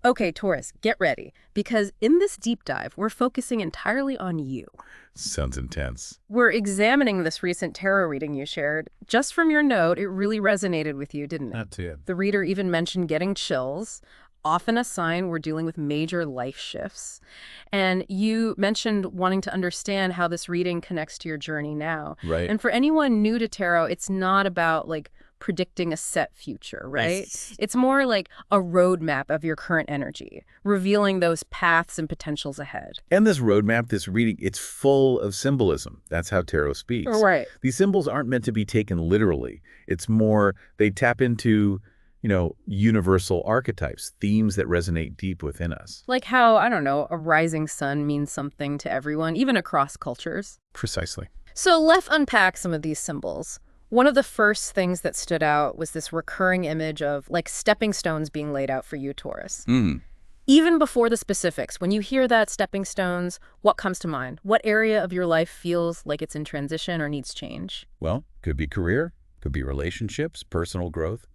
Okay, Taurus, get ready, because in this deep dive, we're focusing entirely on you. Sounds intense. We're examining this recent tarot reading you shared. Just from your note, it really resonated with you, didn't it? Not too. The reader even mentioned getting chills, often a sign we're dealing with major life shifts. And you mentioned wanting to understand how this reading connects to your journey now. Right. And for anyone new to tarot, it's not about like predicting a set future, right? Nice. It's more like a roadmap of your current energy, revealing those paths and potentials ahead. And this roadmap, this reading, it's full of symbolism. That's how tarot speaks. Right. These symbols aren't meant to be taken literally. It's more, they tap into, universal archetypes, themes that resonate deep within us. Like how, I don't know, a rising sun means something to everyone, even across cultures. Precisely. So let's unpack some of these symbols. One of the first things that stood out was this recurring image of like stepping stones being laid out for you, Taurus. Even before the specifics, when you hear that stepping stones, what comes to mind? What area of your life feels like it's in transition or needs change? Well, could be career, could be relationships, personal growth.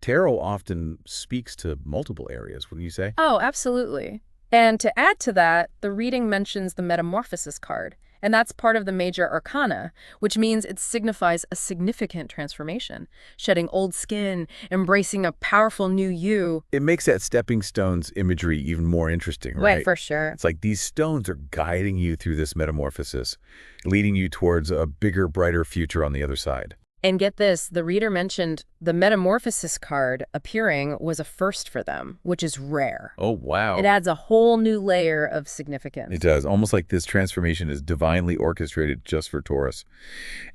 Tarot often speaks to multiple areas, wouldn't you say? Oh, absolutely. And to add to that, the reading mentions the Metamorphosis card, and that's part of the Major Arcana, which means it signifies a significant transformation, shedding old skin, embracing a powerful new you. It makes that stepping stones imagery even more interesting, right? Right, for sure. It's like these stones are guiding you through this metamorphosis, leading you towards a bigger, brighter future on the other side. And get this, the reader mentioned the Metamorphosis card appearing was a first for them, which is rare. Oh, wow. It adds a whole new layer of significance. It does. Almost like this transformation is divinely orchestrated just for Taurus.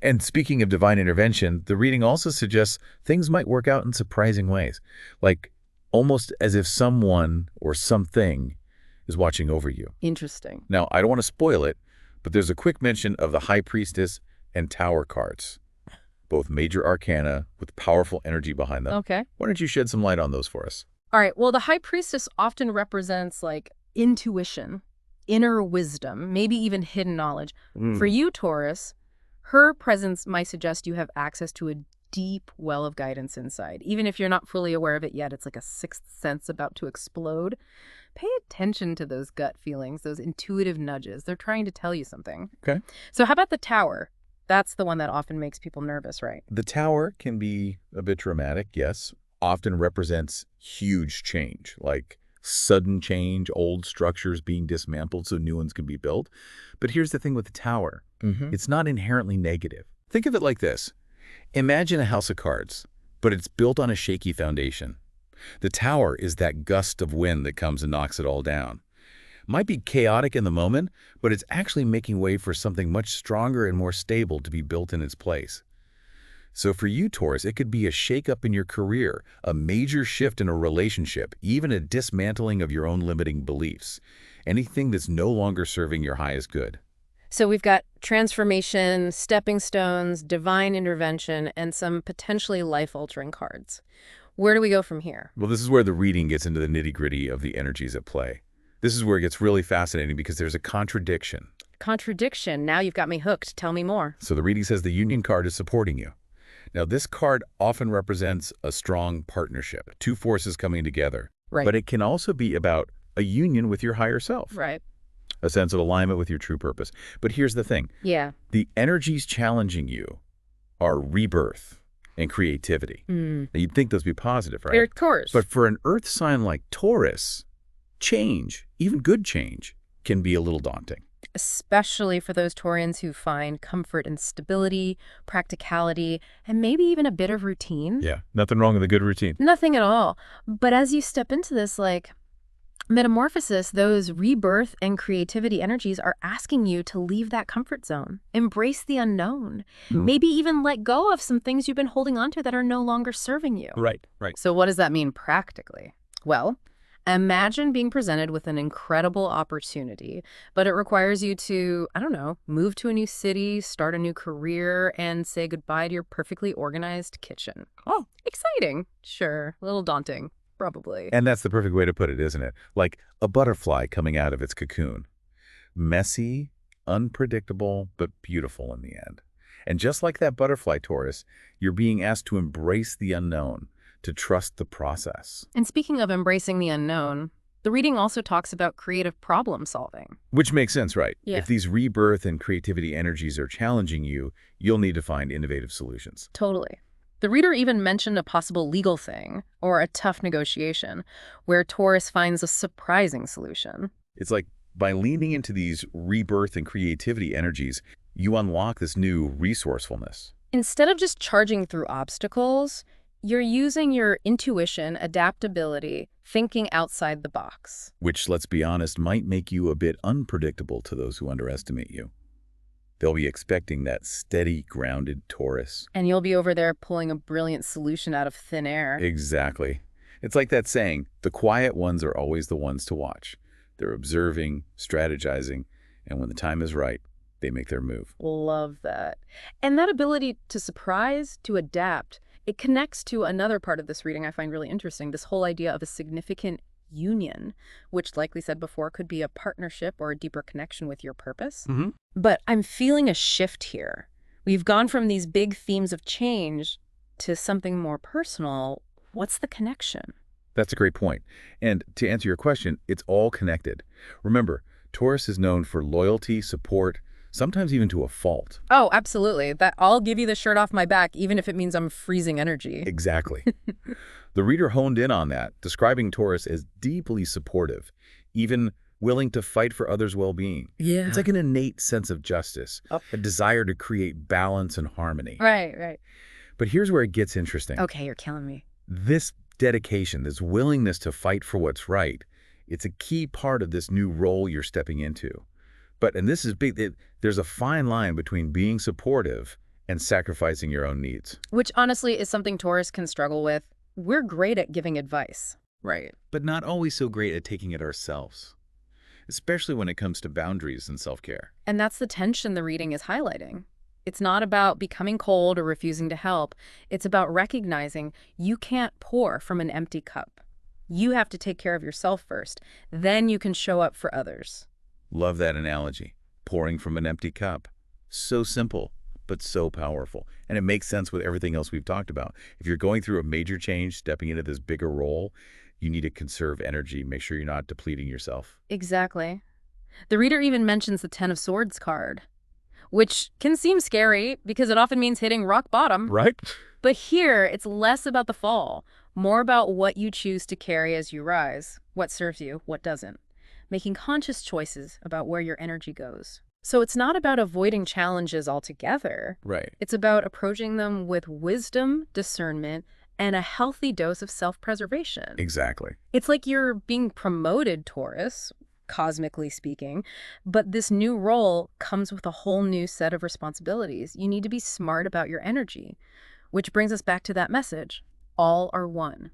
And speaking of divine intervention, the reading also suggests things might work out in surprising ways, like almost as if someone or something is watching over you. Interesting. Now, I don't want to spoil it, but there's a quick mention of the High Priestess and Tower cards, both major arcana with powerful energy behind them. Okay. Why don't you shed some light on those for us? All right. Well, the High Priestess often represents like intuition, inner wisdom, maybe even hidden knowledge. For you, Taurus, her presence might suggest you have access to a deep well of guidance inside. Even if you're not fully aware of it yet, it's like a sixth sense about to explode. Pay attention to those gut feelings, those intuitive nudges. They're trying to tell you something. Okay. So how about the Tower? That's the one that often makes people nervous, right? The Tower can be a bit dramatic, yes. Often represents huge change, like sudden change, old structures being dismantled so new ones can be built. But here's the thing with the Tower. It's not inherently negative. Think of it like this. Imagine a house of cards, but it's built on a shaky foundation. The Tower is that gust of wind that comes and knocks it all down. Might be chaotic in the moment, but it's actually making way for something much stronger and more stable to be built in its place. So for you, Taurus, it could be a shakeup in your career, a major shift in a relationship, even a dismantling of your own limiting beliefs. Anything that's no longer serving your highest good. So we've got transformation, stepping stones, divine intervention, and some potentially life-altering cards. Where do we go from here? Well, this is where the reading gets into the nitty-gritty of the energies at play. This is where it gets really fascinating because there's a contradiction. Contradiction. Now you've got me hooked. Tell me more. So the reading says the Union card is supporting you. Now, this card often represents a strong partnership, two forces coming together. Right. But it can also be about a union with your higher self. Right. A sense of alignment with your true purpose. But here's the thing. Yeah. The energies challenging you are rebirth and creativity. Now, you'd think those would be positive, right? Of course. But for an earth sign like Taurus, change, even good change, can be a little daunting. Especially for those Taurians who find comfort in stability, practicality, and maybe even a bit of routine. Yeah, nothing wrong with a good routine. Nothing at all. But as you step into this, like, metamorphosis, those rebirth and creativity energies are asking you to leave that comfort zone, embrace the unknown, maybe even let go of some things you've been holding on to that are no longer serving you. Right. So what does that mean practically? Well, imagine being presented with an incredible opportunity, but it requires you to, I don't know, move to a new city, start a new career, and say goodbye to your perfectly organized kitchen. Oh, exciting. Sure. A little daunting. Probably. And that's the perfect way to put it, isn't it? Like a butterfly coming out of its cocoon. Messy, unpredictable, but beautiful in the end. And just like that butterfly, Taurus, you're being asked to embrace the unknown, to trust the process. And speaking of embracing the unknown, The reading also talks about creative problem solving. Which makes sense, right? Yeah. If these rebirth and creativity energies are challenging you, you'll need to find innovative solutions. Totally. The reader even mentioned a possible legal thing or a tough negotiation where Taurus finds a surprising solution. It's like by leaning into these rebirth and creativity energies, you unlock this new resourcefulness. Instead of just charging through obstacles, you're using your intuition, adaptability, thinking outside the box. Which, let's be honest, might make you a bit unpredictable to those who underestimate you. They'll be expecting that steady, grounded Taurus. And you'll be over there pulling a brilliant solution out of thin air. Exactly. It's like that saying, the quiet ones are always the ones to watch. They're observing, strategizing, and when the time is right, they make their move. Love that. And that ability to surprise, to adapt, it connects to another part of this reading I find really interesting, this whole idea of a significant union, which, like we said before, could be a partnership or a deeper connection with your purpose. Mm-hmm. But I'm feeling a shift here. We've gone from these big themes of change to something more personal. What's the connection? That's a great point. And to answer your question, it's all connected. Remember, Taurus is known for loyalty, support, sometimes even to a fault. Oh, absolutely. That I'll give you the shirt off my back, even if it means I'm freezing energy. Exactly. The reader honed in on that, describing Taurus as deeply supportive, even willing to fight for others' well-being. Yeah. It's like an innate sense of justice, a desire to create balance and harmony. Right. But here's where it gets interesting. Okay, you're killing me. This dedication, this willingness to fight for what's right, it's a key part of this new role you're stepping into. And this is big, there's a fine line between being supportive and sacrificing your own needs. Which honestly is something Taurus can struggle with. We're great at giving advice. Right. But not always so great at taking it ourselves, especially when it comes to boundaries and self-care. And that's the tension the reading is highlighting. It's not about becoming cold or refusing to help. It's about recognizing you can't pour from an empty cup. You have to take care of yourself first. Then you can show up for others. Love that analogy. Pouring from an empty cup. So simple, but so powerful. And it makes sense with everything else we've talked about. If you're going through a major change, stepping into this bigger role, you need to conserve energy, make sure you're not depleting yourself. Exactly. The reader even mentions the Ten of Swords card, which can seem scary because it often means hitting rock bottom. Right? But here, it's less about the fall, more about what you choose to carry as you rise, what serves you, what doesn't, making conscious choices about where your energy goes. So it's not about avoiding challenges altogether. Right. It's about approaching them with wisdom, discernment, and a healthy dose of self-preservation. Exactly. It's like you're being promoted, Taurus, cosmically speaking, but this new role comes with a whole new set of responsibilities. You need to be smart about your energy, which brings us back to that message. All are one.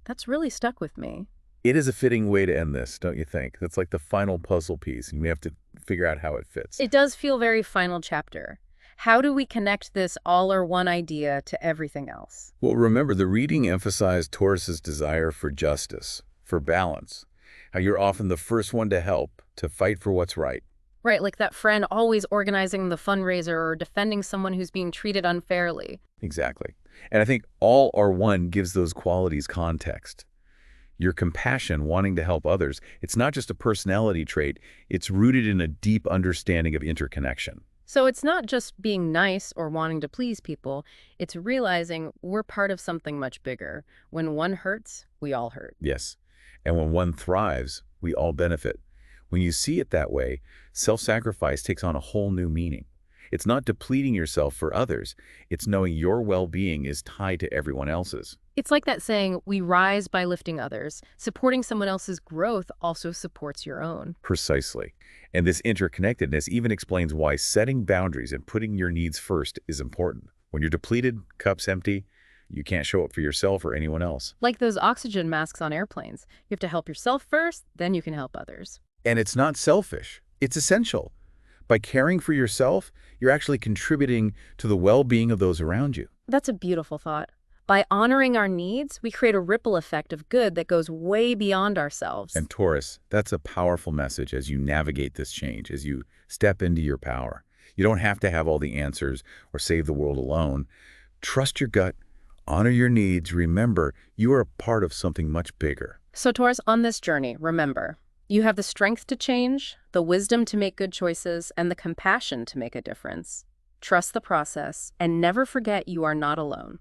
That's really stuck with me. It is a fitting way to end this, don't you think? That's like the final puzzle piece, and we have to figure out how it fits. It does feel very final chapter. How do we connect this all or one idea to everything else? Well, remember, the reading emphasized Taurus's desire for justice, for balance, how you're often the first one to help, to fight for what's right. Right, like that friend always organizing the fundraiser or defending someone who's being treated unfairly. Exactly. And I think all are one gives those qualities context. Your compassion, wanting to help others, it's not just a personality trait, it's rooted in a deep understanding of interconnection. So it's not just being nice or wanting to please people, it's realizing we're part of something much bigger. When one hurts, we all hurt. Yes. And when one thrives, we all benefit. When you see it that way, self-sacrifice takes on a whole new meaning. It's not depleting yourself for others. It's knowing your well-being is tied to everyone else's. It's like that saying, we rise by lifting others. Supporting someone else's growth also supports your own. Precisely. And this interconnectedness even explains why setting boundaries and putting your needs first is important. When you're depleted, cup's empty, you can't show up for yourself or anyone else. Like those oxygen masks on airplanes. You have to help yourself first, then you can help others. And it's not selfish. It's essential. By caring for yourself, you're actually contributing to the well-being of those around you. That's a beautiful thought. By honoring our needs, we create a ripple effect of good that goes way beyond ourselves. And Taurus, that's a powerful message as you navigate this change, as you step into your power. You don't have to have all the answers or save the world alone. Trust your gut, honor your needs. Remember, you are a part of something much bigger. So Taurus, on this journey, remember, you have the strength to change, the wisdom to make good choices, and the compassion to make a difference. Trust the process, and never forget you are not alone.